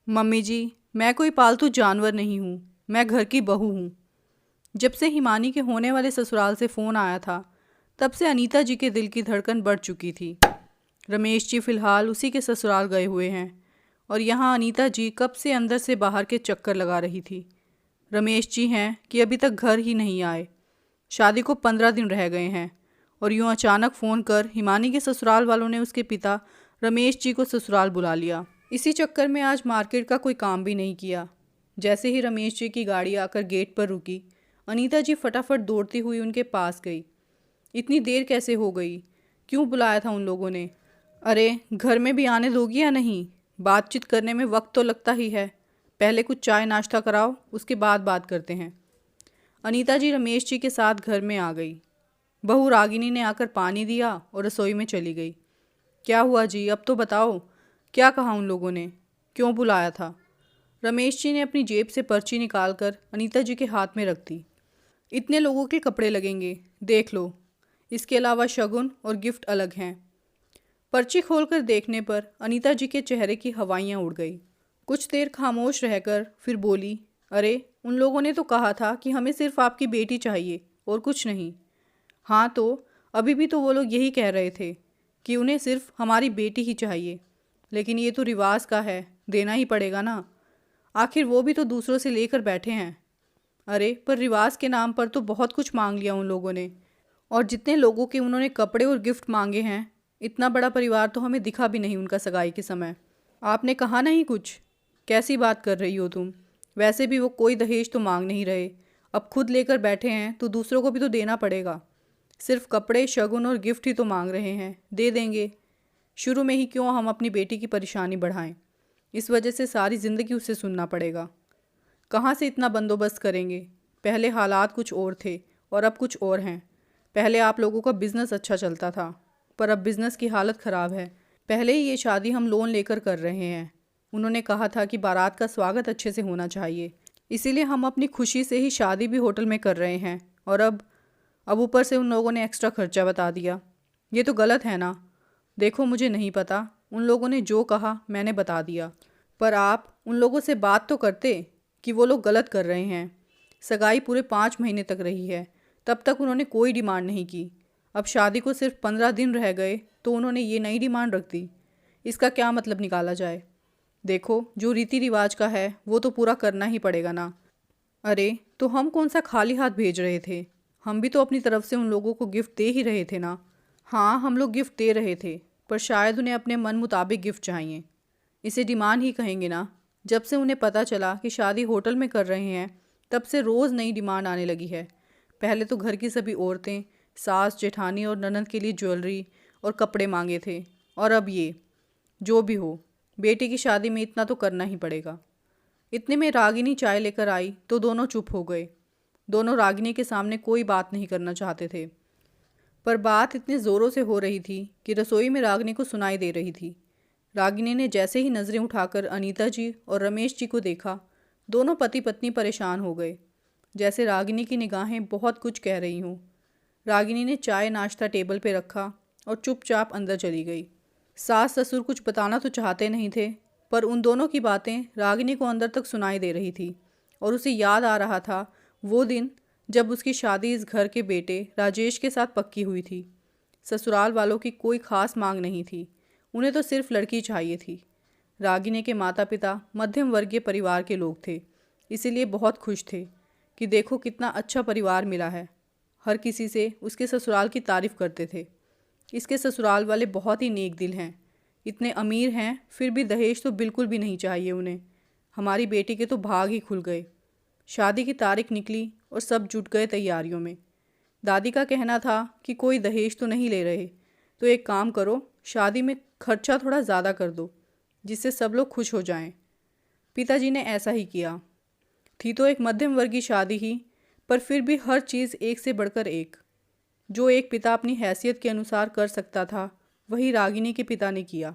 Mummy जी, मैं कोई पालतू जानवर नहीं हूँ। मैं घर की बहू हूँ। जब से हिमानी के होने वाले ससुराल से फ़ोन आया था, तब से अनीता जी के दिल की धड़कन बढ़ चुकी थी। रमेश जी फ़िलहाल उसी के ससुराल गए हुए हैं और यहाँ अनीता जी कब से अंदर से बाहर के चक्कर लगा रही थी। रमेश जी हैं कि अभी तक घर ही नहीं आए। शादी को 15 दिन रह गए हैं और यूँ अचानक फ़ोन कर हिमानी के ससुराल वालों ने उसके पिता रमेश जी को ससुराल बुला लिया। इसी चक्कर में आज मार्केट का कोई काम भी नहीं किया। जैसे ही रमेश जी की गाड़ी आकर गेट पर रुकी, अनीता जी फटाफट दौड़ती हुई उनके पास गई। इतनी देर कैसे हो गई? क्यों बुलाया था उन लोगों ने? अरे, घर में भी आने दोगी या नहीं? बातचीत करने में वक्त तो लगता ही है। पहले कुछ चाय नाश्ता कराओ, उसके बाद बात करते हैं। अनीता जी रमेश जी के साथ घर में आ गई। बहू रागिनी ने आकर पानी दिया और रसोई में चली गई। क्या हुआ जी, अब तो बताओ, क्या कहा उन लोगों ने? क्यों बुलाया था? रमेश जी ने अपनी जेब से पर्ची निकालकर अनीता जी के हाथ में रख दी। इतने लोगों के कपड़े लगेंगे, देख लो। इसके अलावा शगुन और गिफ्ट अलग हैं। पर्ची खोलकर देखने पर अनीता जी के चेहरे की हवाइयाँ उड़ गई। कुछ देर खामोश रहकर फिर बोली, अरे, उन लोगों ने तो कहा था कि हमें सिर्फ आपकी बेटी चाहिए और कुछ नहीं। हाँ तो अभी भी तो वो लोग यही कह रहे थे कि उन्हें सिर्फ हमारी बेटी ही चाहिए। लेकिन ये तो रिवाज का है, देना ही पड़ेगा ना। आखिर वो भी तो दूसरों से लेकर बैठे हैं। अरे, पर रिवाज के नाम पर तो बहुत कुछ मांग लिया उन लोगों ने। और जितने लोगों के उन्होंने कपड़े और गिफ्ट मांगे हैं, इतना बड़ा परिवार तो हमें दिखा भी नहीं उनका सगाई के समय। आपने कहा नहीं कुछ? कैसी बात कर रही हो तुम? वैसे भी वो कोई दहेज तो मांग नहीं रहे। अब खुद लेकर बैठे हैं तो दूसरों को भी तो देना पड़ेगा। सिर्फ कपड़े, शगुन और गिफ्ट ही तो मांग रहे हैं, दे देंगे। शुरू में ही क्यों हम अपनी बेटी की परेशानी बढ़ाएं? इस वजह से सारी ज़िंदगी उसे सुनना पड़ेगा। कहाँ से इतना बंदोबस्त करेंगे? पहले हालात कुछ और थे और अब कुछ और हैं। पहले आप लोगों का बिज़नेस अच्छा चलता था, पर अब बिज़नेस की हालत ख़राब है। पहले ही ये शादी हम लोन लेकर कर रहे हैं। उन्होंने कहा था कि बारात का स्वागत अच्छे से होना चाहिए, इसीलिए हम अपनी खुशी से ही शादी भी होटल में कर रहे हैं। और अब ऊपर से उन लोगों ने एक्स्ट्रा खर्चा बता दिया। ये तो गलत है ना? देखो, मुझे नहीं पता, उन लोगों ने जो कहा मैंने बता दिया। पर आप उन लोगों से बात तो करते कि वो लोग गलत कर रहे हैं। सगाई पूरे 5 महीने तक रही है, तब तक उन्होंने कोई डिमांड नहीं की। अब शादी को सिर्फ 15 दिन रह गए तो उन्होंने ये नई डिमांड रख दी। इसका क्या मतलब निकाला जाए? देखो, जो रीति रिवाज का है वो तो पूरा करना ही पड़ेगा ना। अरे, तो हम कौन सा खाली हाथ भेज रहे थे? हम भी तो अपनी तरफ से उन लोगों को गिफ्ट दे ही रहे थे ना। हाँ, हम लोग गिफ्ट दे रहे थे, पर शायद उन्हें अपने मन मुताबिक गिफ्ट चाहिए। इसे डिमांड ही कहेंगे ना। जब से उन्हें पता चला कि शादी होटल में कर रहे हैं, तब से रोज़ नई डिमांड आने लगी है। पहले तो घर की सभी औरतें, सास, जेठानी और ननद के लिए ज्वेलरी और कपड़े मांगे थे, और अब ये। जो भी हो, बेटी की शादी में इतना तो करना ही पड़ेगा। इतने में रागिनी चाय लेकर आई तो दोनों चुप हो गए। दोनों रागिनी के सामने कोई बात नहीं करना चाहते थे, पर बात इतने ज़ोरों से हो रही थी कि रसोई में रागिनी को सुनाई दे रही थी। रागिनी ने जैसे ही नज़रें उठाकर अनीता जी और रमेश जी को देखा, दोनों पति पत्नी परेशान हो गए, जैसे रागिनी की निगाहें बहुत कुछ कह रही हों। रागिनी ने चाय नाश्ता टेबल पे रखा और चुपचाप अंदर चली गई। सास ससुर कुछ बताना तो चाहते नहीं थे, पर उन दोनों की बातें रागिनी को अंदर तक सुनाई दे रही थी और उसे याद आ रहा था वो दिन जब उसकी शादी इस घर के बेटे राजेश के साथ पक्की हुई थी। ससुराल वालों की कोई खास मांग नहीं थी, उन्हें तो सिर्फ लड़की चाहिए थी। रागिनी के माता पिता मध्यम वर्गीय परिवार के लोग थे, इसीलिए बहुत खुश थे कि देखो कितना अच्छा परिवार मिला है। हर किसी से उसके ससुराल की तारीफ़ करते थे। इसके ससुराल वाले बहुत ही नेक दिल हैं। इतने अमीर हैं फिर भी दहेज तो बिल्कुल भी नहीं चाहिए उन्हें। हमारी बेटी के तो भाग ही खुल गए। शादी की तारीख निकली और सब जुट गए तैयारियों में। दादी का कहना था कि कोई दहेज तो नहीं ले रहे, तो एक काम करो, शादी में खर्चा थोड़ा ज़्यादा कर दो, जिससे सब लोग खुश हो जाएं। पिताजी ने ऐसा ही किया। थी तो एक मध्यम वर्गीय शादी ही, पर फिर भी हर चीज़ एक से बढ़कर एक। जो एक पिता अपनी हैसियत के अनुसार कर सकता था, वही रागिनी के पिता ने किया।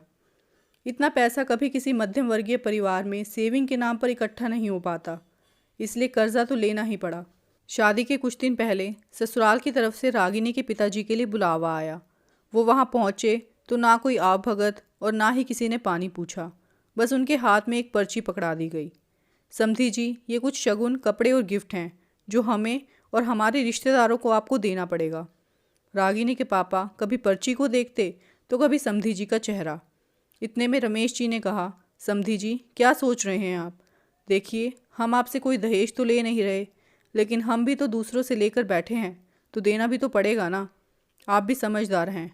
इतना पैसा कभी किसी मध्यम वर्गीय परिवार में सेविंग के नाम पर इकट्ठा नहीं हो पाता, इसलिए कर्जा तो लेना ही पड़ा। शादी के कुछ दिन पहले ससुराल की तरफ से रागिनी के पिताजी के लिए बुलावा आया। वो वहाँ पहुँचे तो ना कोई आव भगत और ना ही किसी ने पानी पूछा। बस उनके हाथ में एक पर्ची पकड़ा दी गई। समधी जी, ये कुछ शगुन, कपड़े और गिफ्ट हैं जो हमें और हमारे रिश्तेदारों को आपको देना पड़ेगा। रागिनी के पापा कभी पर्ची को देखते तो कभी समधी जी का चेहरा। इतने में रमेश जी ने कहा, समधी जी क्या सोच रहे हैं आप? देखिए, हम आपसे कोई दहेज तो ले नहीं रहे, लेकिन हम भी तो दूसरों से लेकर बैठे हैं, तो देना भी तो पड़ेगा ना। आप भी समझदार हैं।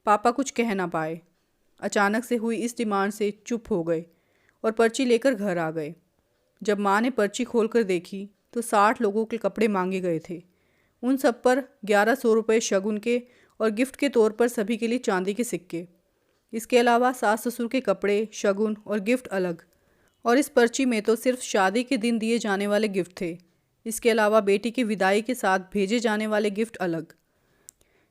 पापा कुछ कह ना पाए। अचानक से हुई इस डिमांड से चुप हो गए और पर्ची लेकर घर आ गए। जब माँ ने पर्ची खोलकर देखी तो 60 लोगों के कपड़े मांगे गए थे। उन सब पर 1100 रुपये शगुन के और गिफ्ट के तौर पर सभी के लिए चांदी के सिक्के। इसके अलावा सास ससुर के कपड़े, शगुन और गिफ्ट अलग। और इस पर्ची में तो सिर्फ शादी के दिन दिए जाने वाले गिफ्ट थे। इसके अलावा बेटी की विदाई के साथ भेजे जाने वाले गिफ्ट अलग।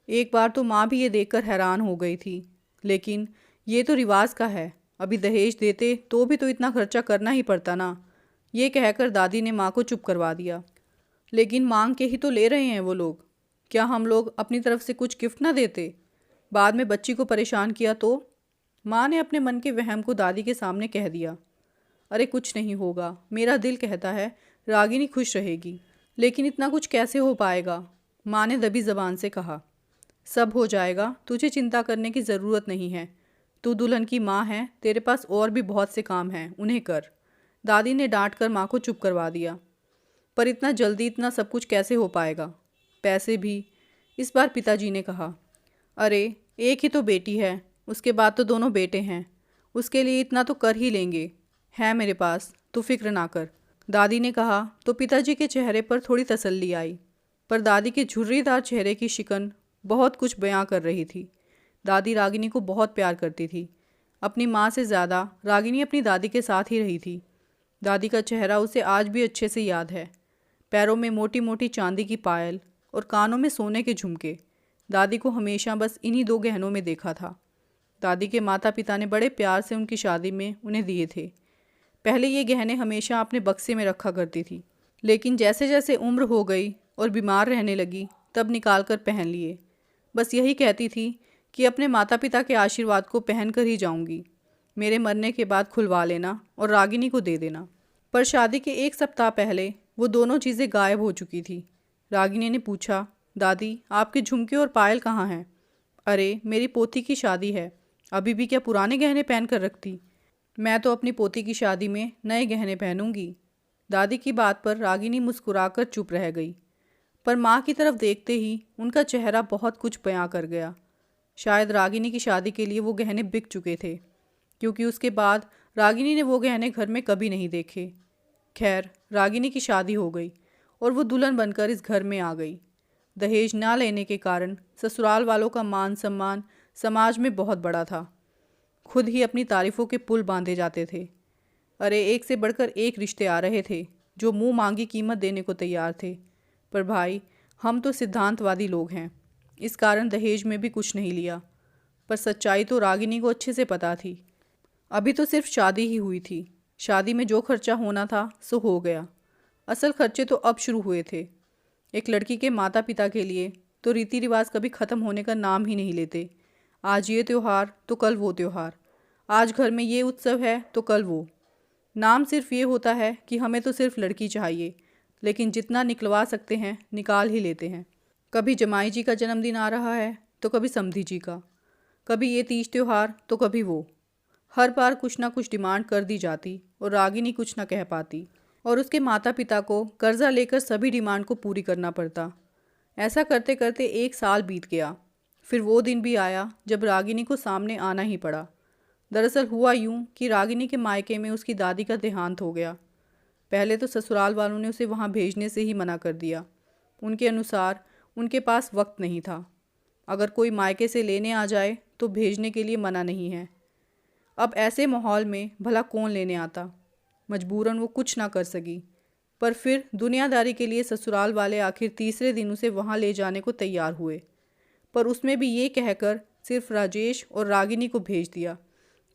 एक बार तो माँ भी ये देखकर हैरान हो गई थी, लेकिन ये तो रिवाज का है, अभी दहेज देते तो भी तो इतना खर्चा करना ही पड़ता ना। ये कहकर दादी ने माँ को चुप करवा दिया। लेकिन मांग के ही तो ले रहे हैं वो लोग, क्या हम लोग अपनी तरफ से कुछ गिफ्ट ना देते? बाद में बच्ची को परेशान किया तो? माँ ने अपने मन के वहम को दादी के सामने कह दिया। अरे कुछ नहीं होगा, मेरा दिल कहता है रागिनी खुश रहेगी, लेकिन इतना कुछ कैसे हो पाएगा? माँ ने दबी जबान से कहा। सब हो जाएगा, तुझे चिंता करने की ज़रूरत नहीं है। तू दुल्हन की माँ है, तेरे पास और भी बहुत से काम हैं, उन्हें कर। दादी ने डांट कर माँ को चुप करवा दिया। पर इतना जल्दी इतना सब कुछ कैसे हो पाएगा? पैसे भी? इस बार पिताजी ने कहा। अरे एक ही तो बेटी है, उसके बाद तो दोनों बेटे हैं, उसके लिए इतना तो कर ही लेंगे। है मेरे पास, तू फिक्र ना कर, दादी ने कहा। तो पिताजी के चेहरे पर थोड़ी तसल्ली आई, पर दादी के झुर्रीदार चेहरे की शिकन बहुत कुछ बयां कर रही थी। दादी रागिनी को बहुत प्यार करती थी। अपनी माँ से ज़्यादा रागिनी अपनी दादी के साथ ही रही थी। दादी का चेहरा उसे आज भी अच्छे से याद है। पैरों में मोटी मोटी चांदी की पायल और कानों में सोने के झुमके। दादी को हमेशा बस इन्हीं 2 गहनों में देखा था। दादी के माता पिता ने बड़े प्यार से उनकी शादी में उन्हें दिए थे। पहले ये गहने हमेशा अपने बक्से में रखा करती थी, लेकिन जैसे जैसे उम्र हो गई और बीमार रहने लगी तब निकाल कर पहन लिए। बस यही कहती थी कि अपने माता पिता के आशीर्वाद को पहन कर ही जाऊंगी, मेरे मरने के बाद खुलवा लेना और रागिनी को दे देना। पर शादी के 1 सप्ताह पहले वो दोनों चीज़ें गायब हो चुकी थी। रागिनी ने पूछा, दादी आपके झुमके और पायल कहाँ हैं? अरे मेरी पोती की शादी है, अभी भी क्या पुराने गहने पहन कर रखती? मैं तो अपनी पोती की शादी में नए गहने पहनूंगी। दादी की बात पर रागिनी मुस्कुराकर चुप रह गई, पर माँ की तरफ देखते ही उनका चेहरा बहुत कुछ बयां कर गया। शायद रागिनी की शादी के लिए वो गहने बिक चुके थे, क्योंकि उसके बाद रागिनी ने वो गहने घर में कभी नहीं देखे। खैर, रागिनी की शादी हो गई और वो दुल्हन बनकर इस घर में आ गई। दहेज ना लेने के कारण ससुराल वालों का मान सम्मान समाज में बहुत बड़ा था। खुद ही अपनी तारीफ़ों के पुल बांधे जाते थे। अरे एक से बढ़कर एक रिश्ते आ रहे थे जो मुंह मांगी कीमत देने को तैयार थे। पर भाई, हम तो सिद्धांतवादी लोग हैं, इस कारण दहेज में भी कुछ नहीं लिया। पर सच्चाई तो रागिनी को अच्छे से पता थी। अभी तो सिर्फ शादी ही हुई थी। शादी में जो खर्चा होना था सो हो गया। असल खर्चे तो अब शुरू हुए थे। एक लड़की के माता पिता के लिए तो रीति रिवाज कभी ख़त्म होने का नाम ही नहीं लेते। आज ये त्यौहार तो कल वो त्यौहार, आज घर में ये उत्सव है तो कल वो। नाम सिर्फ ये होता है कि हमें तो सिर्फ लड़की चाहिए, लेकिन जितना निकलवा सकते हैं निकाल ही लेते हैं। कभी जमाई जी का जन्मदिन आ रहा है तो कभी समधी जी का, कभी ये तीज त्यौहार तो कभी वो। हर बार कुछ ना कुछ डिमांड कर दी जाती और रागिनी कुछ ना कह पाती, और उसके माता पिता को कर्जा लेकर सभी डिमांड को पूरी करना पड़ता। ऐसा करते करते 1 साल बीत गया। फिर वो दिन भी आया जब रागिनी को सामने आना ही पड़ा। दरअसल हुआ यूं कि रागिनी के मायके में उसकी दादी का देहांत हो गया। पहले तो ससुराल वालों ने उसे वहाँ भेजने से ही मना कर दिया। उनके अनुसार उनके पास वक्त नहीं था। अगर कोई मायके से लेने आ जाए तो भेजने के लिए मना नहीं है। अब ऐसे माहौल में भला कौन लेने आता? मजबूरन वो कुछ ना कर सकी। पर फिर दुनियादारी के लिए ससुराल वाले आखिर तीसरे दिन उसे वहाँ ले जाने को तैयार हुए, पर उसमें भी ये कहकर सिर्फ राजेश और रागिनी को भेज दिया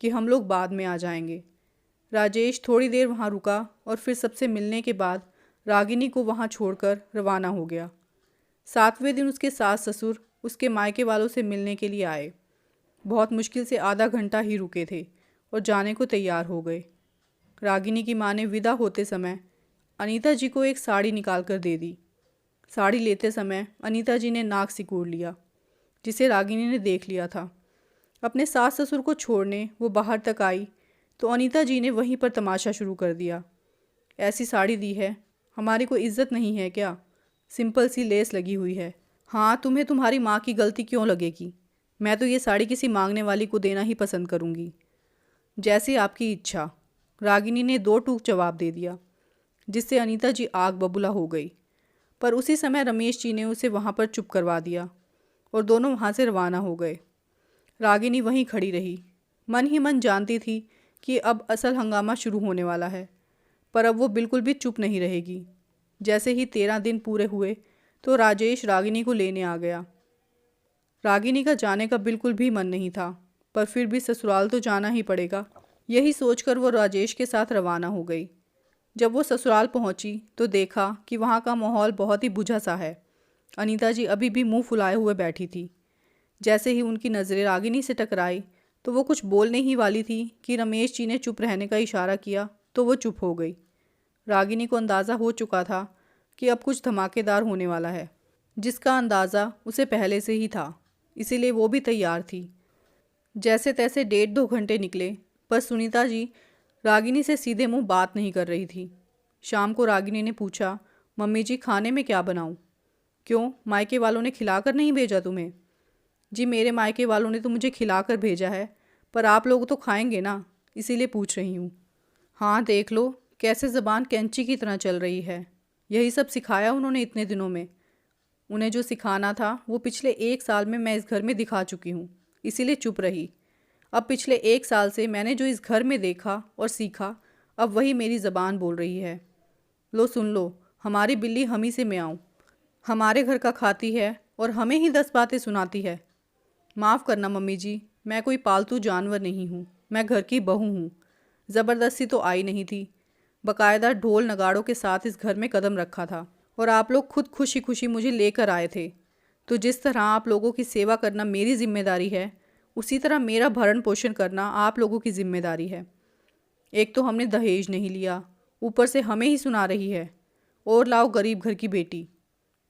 कि हम लोग बाद में आ जाएंगे। राजेश थोड़ी देर वहाँ रुका और फिर सबसे मिलने के बाद रागिनी को वहाँ छोड़कर रवाना हो गया। 7वें दिन उसके सास ससुर उसके मायके वालों से मिलने के लिए आए। बहुत मुश्किल से आधा घंटा ही रुके थे और जाने को तैयार हो गए। रागिनी की माँ ने विदा होते समय अनीता जी को एक साड़ी निकाल कर दे दी। साड़ी लेते समय अनीता जी ने नाक सिकोड़ लिया, जिसे रागिनी ने देख लिया था। अपने सास ससुर को छोड़ने वो बाहर तक आई तो अनीता जी ने वहीं पर तमाशा शुरू कर दिया। ऐसी साड़ी दी है, हमारी कोई इज्जत नहीं है क्या? सिंपल सी लेस लगी हुई है। हाँ, तुम्हें तुम्हारी माँ की गलती क्यों लगेगी? मैं तो ये साड़ी किसी मांगने वाली को देना ही पसंद करूँगी। जैसी आपकी इच्छा, रागिनी ने दो टूक जवाब दे दिया, जिससे अनीता जी आग बबूला हो गई। पर उसी समय रमेश जी ने उसे वहाँ पर चुप करवा दिया और दोनों वहाँ से रवाना हो गए। रागिनी वहीं खड़ी रही, मन ही मन जानती थी कि अब असल हंगामा शुरू होने वाला है, पर अब वो बिल्कुल भी चुप नहीं रहेगी। जैसे ही 13 दिन पूरे हुए तो राजेश रागिनी को लेने आ गया। रागिनी का जाने का बिल्कुल भी मन नहीं था, पर फिर भी ससुराल तो जाना ही पड़ेगा। यही सोचकर वो राजेश के साथ रवाना हो गई। जब वो ससुराल पहुंची तो देखा कि वहाँ का माहौल बहुत ही बुझा सा है। अनीता जी अभी भी मुंह फुलाए हुए बैठी थी। जैसे ही उनकी नज़रें रागिनी से टकराई तो वो कुछ बोलने ही वाली थी कि रमेश जी ने चुप रहने का इशारा किया तो वो चुप हो गई। रागिनी को अंदाज़ा हो चुका था कि अब कुछ धमाकेदार होने वाला है, जिसका अंदाज़ा उसे पहले से ही था, इसीलिए वो भी तैयार थी। जैसे तैसे 1.5-2 घंटे निकले, पर सुनीता जी रागिनी से सीधे मुंह बात नहीं कर रही थी। शाम को रागिनी ने पूछा, मम्मी जी खाने में क्या बनाऊं? क्यों, मायके वालों ने खिलाकर नहीं भेजा तुम्हें? जी मेरे मायके वालों ने तो मुझे खिलाकर भेजा है, पर आप लोग तो खाएंगे ना, इसीलिए पूछ रही हूँ। हाँ देख लो कैसे ज़बान कैंची की तरह चल रही है। यही सब सिखाया उन्होंने इतने दिनों में। उन्हें जो सिखाना था वो पिछले 1 साल में मैं इस घर में दिखा चुकी हूँ, इसीलिए चुप रही। अब पिछले 1 साल से मैंने जो इस घर में देखा और सीखा, अब वही मेरी ज़बान बोल रही है। लो सुन लो, हमारी बिल्ली हम ही से मैं आऊँ, हमारे घर का खाती है और हमें ही 10 बातें सुनाती है। माफ़ करना मम्मी जी, मैं कोई पालतू जानवर नहीं हूँ, मैं घर की बहू हूँ। ज़बरदस्ती तो आई नहीं थी, बाकायदा ढोल नगाड़ों के साथ इस घर में कदम रखा था और आप लोग खुद खुशी खुशी मुझे लेकर आए थे। तो जिस तरह आप लोगों की सेवा करना मेरी जिम्मेदारी है, उसी तरह मेरा भरण पोषण करना आप लोगों की जिम्मेदारी है। एक तो हमने दहेज नहीं लिया, ऊपर से हमें ही सुना रही है, और लाओ गरीब घर की बेटी।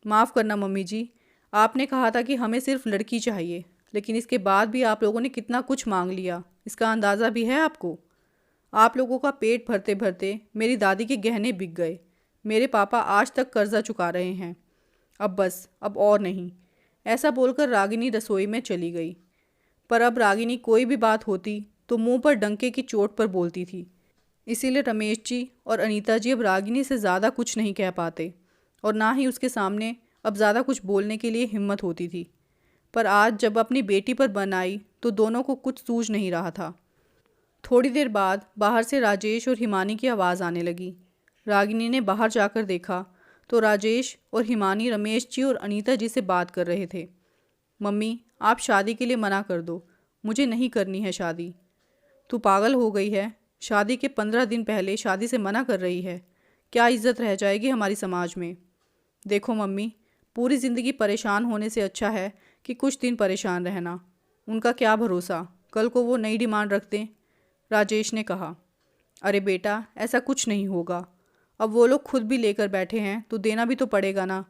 माफ़ करना मम्मी जी, आपने कहा था कि हमें सिर्फ लड़की चाहिए, लेकिन इसके बाद भी आप लोगों ने कितना कुछ मांग लिया, इसका अंदाज़ा भी है आपको? आप लोगों का पेट भरते भरते मेरी दादी के गहने बिक गए। मेरे पापा आज तक कर्जा चुका रहे हैं। अब बस, अब और नहीं। ऐसा बोलकर रागिनी रसोई में चली गई। पर अब रागिनी कोई भी बात होती तो मुंह पर डंके की चोट पर बोलती थी। इसीलिए रमेश जी और अनीता जी अब रागिनी से ज़्यादा कुछ नहीं कह पाते और ना ही उसके सामने अब ज़्यादा कुछ बोलने के लिए हिम्मत होती थी। पर आज जब अपनी बेटी पर बन आई तो दोनों को कुछ सूझ नहीं रहा था। थोड़ी देर बाद बाहर से राजेश और हिमानी की आवाज़ आने लगी। रागिनी ने बाहर जाकर देखा तो राजेश और हिमानी रमेश जी और अनीता जी से बात कर रहे थे। मम्मी, आप शादी के लिए मना कर दो, मुझे नहीं करनी है शादी। तू पागल हो गई है? शादी के 15 दिन पहले शादी से मना कर रही है? क्या इज्जत रह जाएगी हमारी समाज में? देखो मम्मी, पूरी ज़िंदगी परेशान होने से अच्छा है कि कुछ दिन परेशान रहना। उनका क्या भरोसा, कल को वो नई डिमांड रख दें। राजेश ने कहा। अरे बेटा, ऐसा कुछ नहीं होगा। अब वो लोग खुद भी लेकर बैठे हैं तो देना भी तो पड़ेगा ना,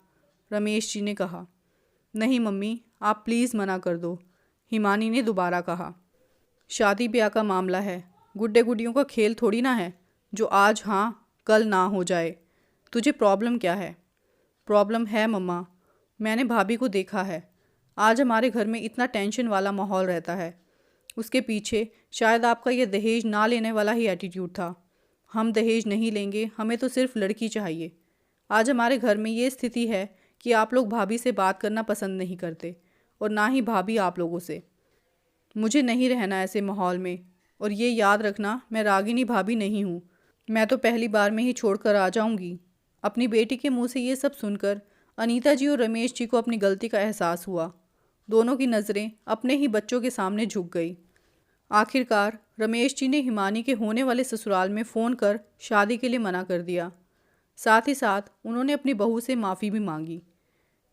रमेश जी ने कहा। नहीं मम्मी, आप प्लीज़ मना कर दो, हिमानी ने दोबारा कहा। शादी ब्याह का मामला है, गुड्डे गुड्डियों का खेल थोड़ी ना है जो आज हाँ कल ना हो जाए। तुझे प्रॉब्लम क्या है? प्रॉब्लम है मम्मा, मैंने भाभी को देखा है। आज हमारे घर में इतना टेंशन वाला माहौल रहता है, उसके पीछे शायद आपका ये दहेज ना लेने वाला ही एटीट्यूड था। हम दहेज नहीं लेंगे, हमें तो सिर्फ लड़की चाहिए। आज हमारे घर में ये स्थिति है कि आप लोग भाभी से बात करना पसंद नहीं करते और ना ही भाभी आप लोगों से। मुझे नहीं रहना ऐसे माहौल में, और ये याद रखना मैं रागिनी भाभी नहीं हूँ। मैं तो पहली बार में ही छोड़कर आ जाऊँगी। अपनी बेटी के मुंह से ये सब सुनकर अनीता जी और रमेश जी को अपनी गलती का एहसास हुआ। दोनों की नज़रें अपने ही बच्चों के सामने झुक गई। आखिरकार रमेश जी ने हिमानी के होने वाले ससुराल में फ़ोन कर शादी के लिए मना कर दिया। साथ ही साथ उन्होंने अपनी बहू से माफ़ी भी मांगी।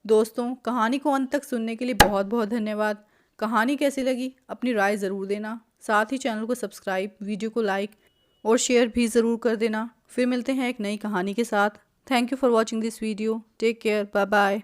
दोस्तों, कहानी को अंत तक सुनने के लिए बहुत बहुत धन्यवाद। कहानी कैसी लगी अपनी राय ज़रूर देना। साथ ही चैनल को सब्सक्राइब, वीडियो को लाइक और शेयर भी ज़रूर कर देना। फिर मिलते हैं एक नई कहानी के साथ। Thank you for watching this video. Take care, bye bye.